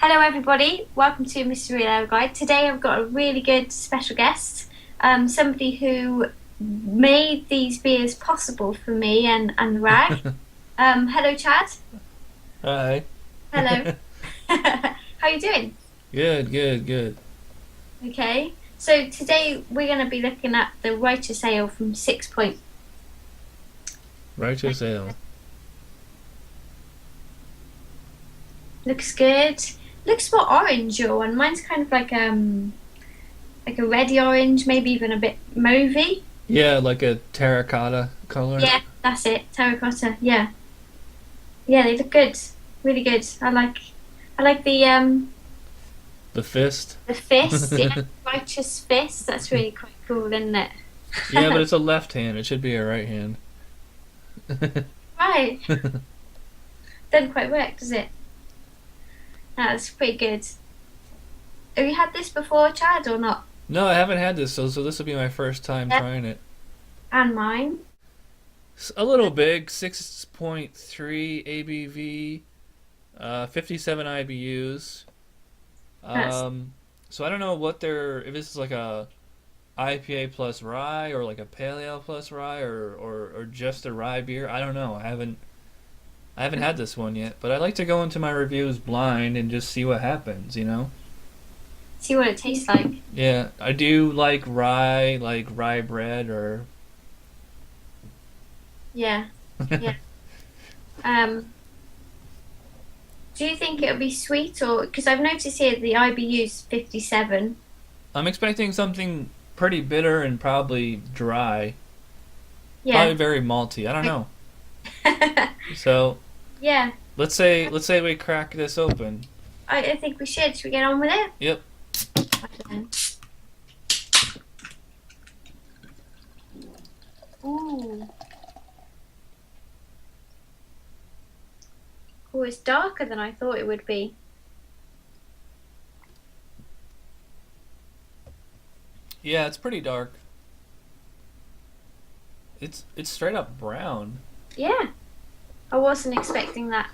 Hello, everybody. Welcome to Mystery Layer Guide. Today, I've got a really good special guest, somebody who made these beers possible for me and Rag. Hello, Chad. Hi. Hello. How you doing? Good, good, good. Okay. So today we're going to be looking at the Righteous Ale from Sixpoint. Righteous Ale. Looks good. Looks more orange your one. Mine's kind of like a reddy orange, maybe even a bit mauvey. Yeah, like a terracotta color. Yeah, that's it. Terracotta. Yeah. Yeah, they look good. Really good. I like The fist. the fist, yeah, righteous fist. That's really quite cool, isn't it? Yeah, but it's a left hand. It should be a right hand. Right. Doesn't quite work, does it? No, that's pretty good. Have you had this before, Chad, or not? No, I haven't had this, so this will be my first time Yeah. trying it. And mine. It's a little big, 6.3 ABV, 57 IBUs. That's Um, so I don't know if this is like a IPA plus rye or like a pale ale plus rye or just a rye beer. I don't know. I haven't had this one yet, but I like to go into my reviews blind and just see what happens. see what it tastes like. Yeah, I do like rye bread or Yeah, yeah. Um, do you think it'll be sweet or because I've noticed here the IBU's 57. I'm expecting something pretty bitter and probably dry. Probably Yeah. very malty. I don't know. So, Yeah. let's say we crack this open. I think we should. Should we get on with it? Yep. Ooh. Oh, it's darker than I thought it would be. Yeah, it's pretty dark. It's straight up brown. Yeah. I wasn't expecting that.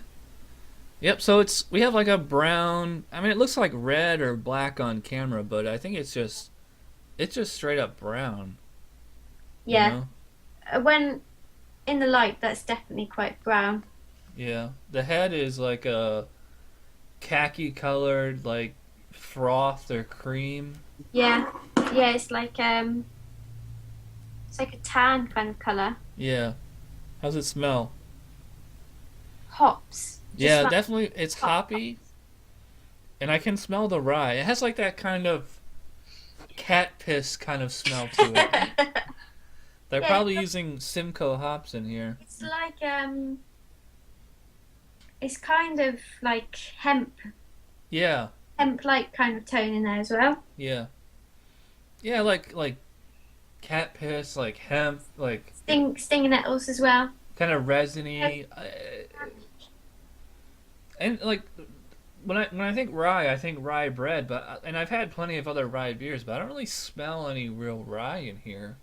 Yep, so we have like a brown. I mean, it looks like red or black on camera, but I think it's just straight up brown. You Yeah. know? When in the light, that's definitely quite brown. Yeah. The head is like a khaki colored, like froth or cream. Yeah. Yeah, it's like a tan kind of color. Yeah. How's it smell? Hops. Just Yeah, like definitely. It's hot hoppy, and I can smell the rye. It has like that kind of cat piss kind of smell to it. hops. They're Yeah, probably using Simcoe hops in here. it's kind of like Yeah, hemp like kind of tone in there as well. yeah, yeah. Like cat piss, like hemp, like Stinging nettles as well. kind of Yeah. resiny, and like when I think rye, I think rye bread. But and I've had plenty of other rye beers, but I don't really smell any real rye in here.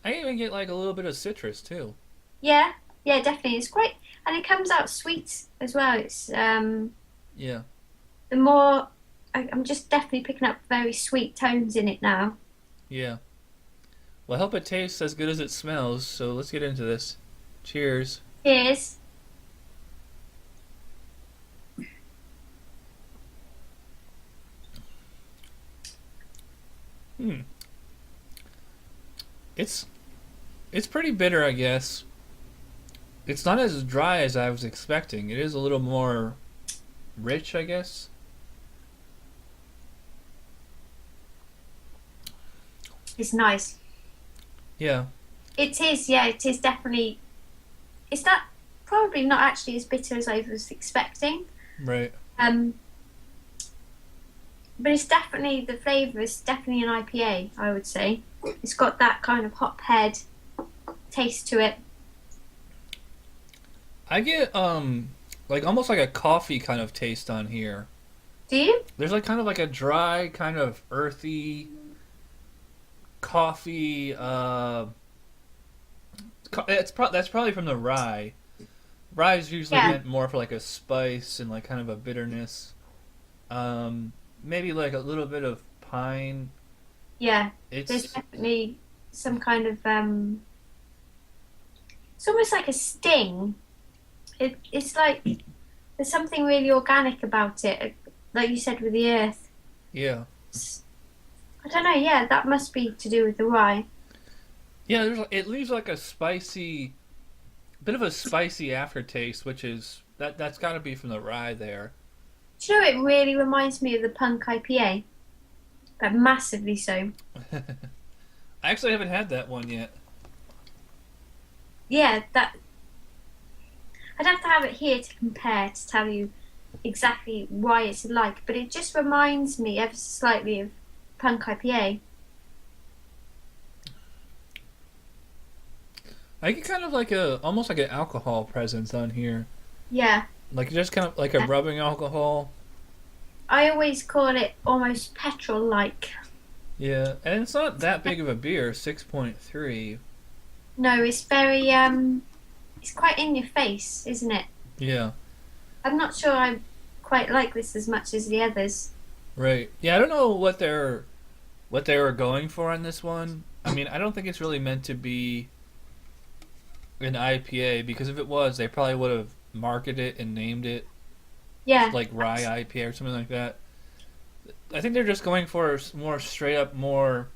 I even get like a little bit of citrus too. Yeah, yeah, definitely. It's quite, and it comes out sweet as well. It's Yeah, the more I'm just definitely picking up very sweet tones in it now. yeah. Well, I hope it tastes as good as it smells. So let's get into this. Cheers. Cheers. Hmm. It's it's pretty bitter, I guess. It's not as dry as I was expecting. It is a little more rich, I guess. It's nice. Yeah, It is, yeah, it is definitely. It's not probably not actually as bitter as I was expecting. right. Um, but it's definitely the flavour is definitely an IPA. I would say it's got that kind of hop head taste to it. I get like almost like a coffee kind of taste on here. Do you? There's like kind of like a dry, kind of earthy coffee. That's probably from the rye. Rye is usually Yeah, meant more for like a spice and like kind of a bitterness. Maybe like a little bit of pine. yeah. There's It's definitely some kind of it's almost like a sting. It's like there's something really organic about it, like you said with the earth. yeah, It's, I don't know. Yeah, that must be to do with the rye. yeah. It leaves like a spicy, bit of a spicy aftertaste, which is that's got to be from the rye there. Do you know it really reminds me of the Punk IPA, but massively so. I actually haven't had that one yet. Yeah, that I'd have to have it here to compare to tell you exactly why it's like, but it just reminds me ever so slightly of Punk IPA. I get kind of like a almost like an alcohol presence on here, Yeah, like just kind of like a rubbing alcohol. I always call it almost petrol-like. Yeah, and it's not that big of a beer, 6.3. No, it's very it's quite in your face, isn't it? Yeah, I'm not sure I quite like this as much as the others. right. Yeah, I don't know what they were going for on this one. I mean, I don't think it's really meant to be an IPA because if it was, they probably would have marketed it and named it Yeah, like Rye IPA or something like that. I think they're just going for more straight up, more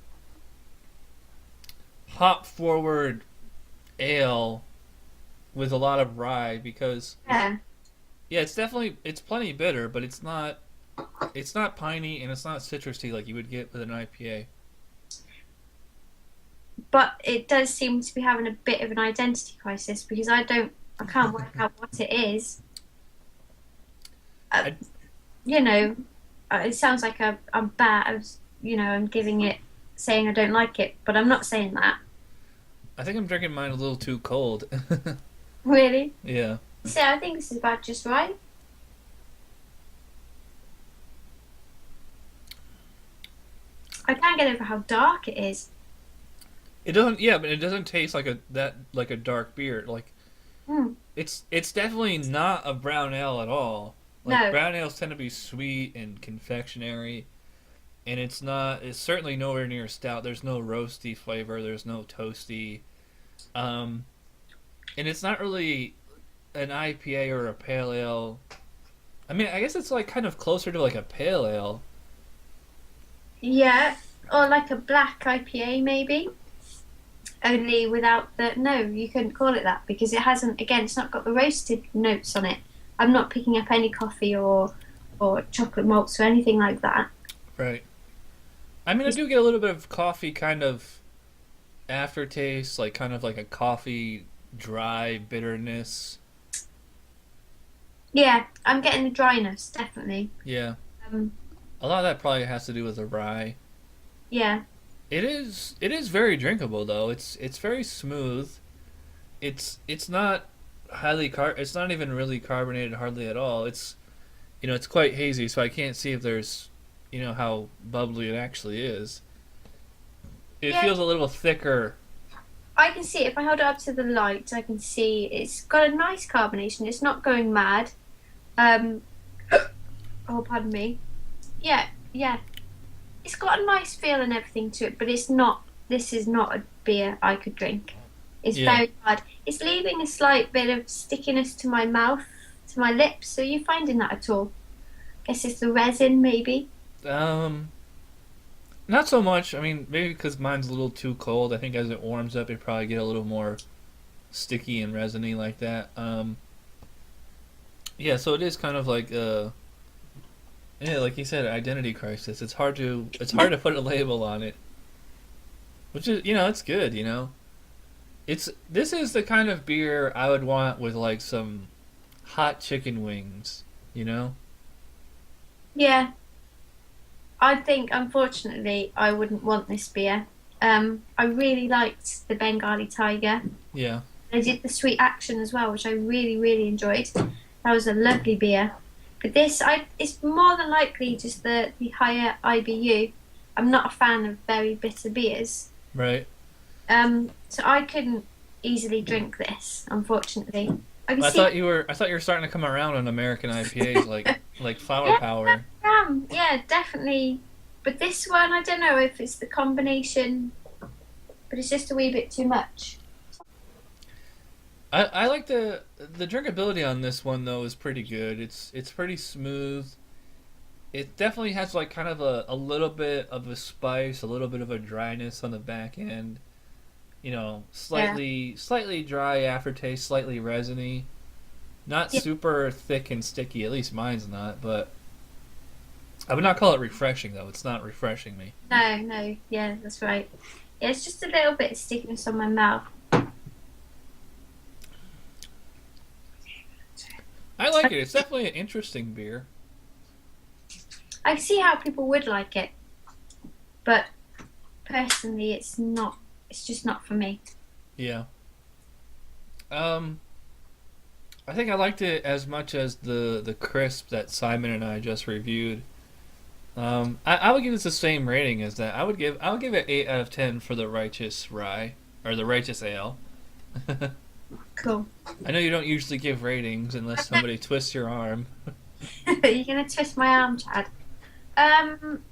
hop forward ale with a lot of rye because yeah. yeah, it's plenty bitter, but it's not piney and it's not citrusy like you would get with an IPA. But it does seem to be having a bit of an identity crisis because I can't work out what it is. Uh, I you know, it sounds like I'm bad. I'm giving it, saying I don't like it, but I'm not saying that. I think I'm drinking mine a little too cold. Really? Yeah. So I think this is about just right. I can't get over how dark it is. It doesn't yeah, but it doesn't taste like a dark beer. Like Mm, it's definitely not a brown ale at all. Like no. brown ales tend to be sweet and confectionery, and it's certainly nowhere near stout. There's no roasty flavor, there's no toasty. Um and it's not really an IPA or a pale ale. I mean, I guess it's like kind of closer to like a pale ale. Yeah, or like a black IPA maybe. Only without the no, you couldn't call it that because it hasn't. Again, it's not got the roasted notes on it. I'm not picking up any coffee or chocolate malts or anything like that. Right. I mean, I It's, do get a little bit of coffee kind of aftertaste, like kind of like a coffee dry bitterness. yeah, I'm getting the dryness definitely. Yeah. Um, A lot of that probably has to do with the rye. yeah, It is very drinkable though. It's very smooth. It's not it's not even really carbonated hardly at all. It's quite hazy, so I can't see if there's how bubbly it actually is. It yeah. feels a little thicker. I can see it. If I hold it up to the light, I can see it's got a nice carbonation. It's not going mad. Um, oh, pardon me. Yeah, yeah. It's got a nice feel and everything to it, but it's not. This is not a beer I could drink. It's Yeah. very hard. It's leaving a slight bit of stickiness to my mouth, to my lips. Are you finding that at all? Guess it's the resin, maybe. Um Not so much. I mean, maybe because mine's a little too cold. I think as it warms up, it probably get a little more sticky and resiny like that. Yeah, so it is kind of like yeah, like you said, identity crisis. It's hard to put a label on it, which is it's good. This is the kind of beer I would want with like some hot chicken wings. You know? Yeah, I think unfortunately I wouldn't want this beer. I really liked the Bengali Tiger. Yeah, I did the Sweet Action as well, which I really, really enjoyed. That was a lovely beer. But it's more than likely just the higher IBU. I'm not a fan of very bitter beers. right. So I couldn't easily drink this, unfortunately. I can I see. thought you were. I thought you were starting to come around on American IPAs, like Flower Yeah, Power. yeah, definitely. But this one, I don't know if it's the combination, but it's just a wee bit too much. I like the drinkability on this one though is pretty good. It's pretty smooth. It definitely has like kind of a little bit of a spice, a little bit of a dryness on the back end. You know, Yeah, slightly dry aftertaste, slightly resiny. Not yeah. super thick and sticky. At least mine's not. But I would not call it refreshing though. It's not refreshing me. No, no, yeah, that's right. Yeah, it's just a little bit of stickiness on my mouth. I like it. It's definitely an interesting beer. I see how people would like it, but personally, it's not. It's just not for me. Yeah. Um, I think I liked it as much as the crisp that Simon and I just reviewed. I would give this the same rating as that. I would give it 8 out of 10 for the Righteous Rye or the Righteous Ale. Cool. I know you don't usually give ratings unless somebody twists your arm. You're gonna twist my arm, Chad. Um,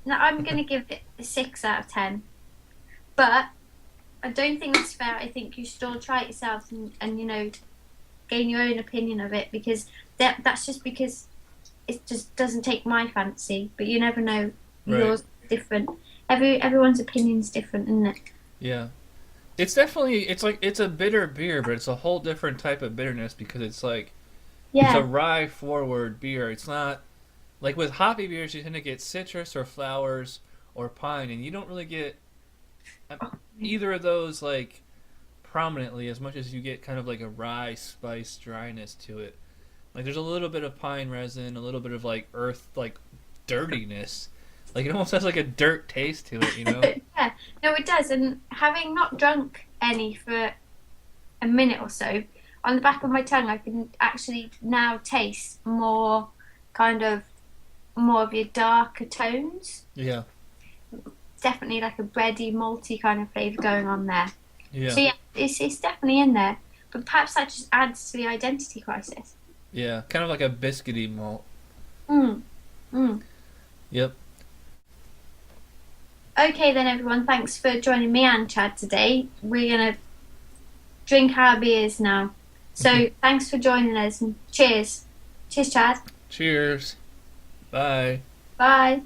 no, I'm gonna give it a 6 out of 10. But I don't think that's fair. I think you should all try it yourself and gain your own opinion of it because that's just because it just doesn't take my fancy. But you never know. Right. Yours is different. Everyone's opinion's different, isn't it? Yeah. It's definitely it's a bitter beer, but it's a whole different type of bitterness because it's a Yeah. rye forward beer. It's not like with hoppy beers you tend to get citrus or flowers or pine, and you don't really get uh, either of those like prominently as much as you get kind of like a rye spice dryness to it. Like there's a little bit of pine resin, a little bit of like earth like dirtiness. Like it almost has like a dirt taste to it, you know? Yeah. No, it does. And having not drunk any for a minute or so, on the back of my tongue, I can actually now taste kind of more of your darker tones. Yeah. Definitely like a bready, malty kind of flavour going on there. Yeah. So yeah, it's definitely in there. But perhaps that just adds to the identity crisis. Yeah. Kind of like a biscuity malt. Mm, mm. Yep. Okay then, everyone. Thanks for joining me and Chad today. We're gonna drink our beers now. So thanks for joining us and cheers. Cheers, Chad. Cheers. Bye. Bye.